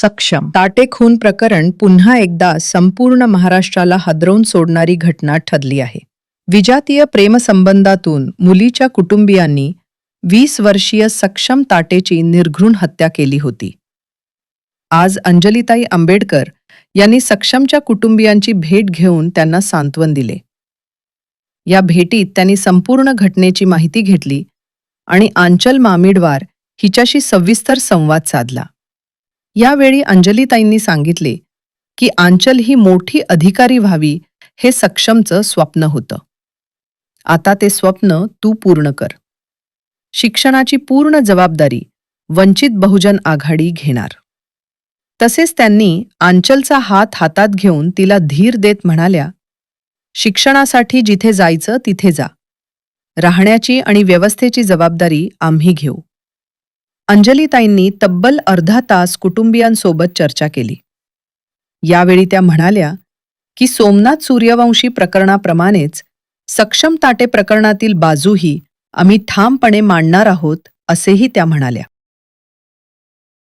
सक्षम ताटे खून प्रकरण पुन्हा एकदा संपूर्ण महाराष्ट्राला हादरवून सोडणारी घटना ठरली आहे. विजातीय प्रेमसंबंधातून मुलीच्या कुटुंबियांनी 20 वर्षीय सक्षम ताटेची निर्घृण हत्या केली होती. आज अंजलीताई आंबेडकर यांनी सक्षमच्या कुटुंबियांची भेट घेऊन त्यांना सांत्वन दिले. या भेटीत त्यांनी संपूर्ण घटनेची माहिती घेतली आणि आंचल मामिडवार हिच्याशी सविस्तर संवाद साधला. यावेळी अंजलीताईंनी सांगितले की आंचल ही मोठी अधिकारी व्हावी हे सक्षमचं स्वप्न होतं. आता ते स्वप्न तू पूर्ण कर. शिक्षणाची पूर्ण जबाबदारी वंचित बहुजन आघाडी घेणार. तसेच त्यांनी आंचलचा हात हातात घेऊन तिला धीर देत म्हणाल्या, शिक्षणासाठी जिथे जायचं तिथे जा. राहण्याची आणि व्यवस्थेची जबाबदारी आम्ही घेऊ. अंजलीताईंनी तब्बल अर्धा तास कुटुंबियांसोबत चर्चा केली. यावेळी त्या म्हणाल्या की सोमनाथ सूर्यवंशी प्रकरणाप्रमाणेच सक्षम ताटे प्रकरणातील बाजूही आम्ही ठामपणे मांडणार आहोत, असेही त्या म्हणाल्या.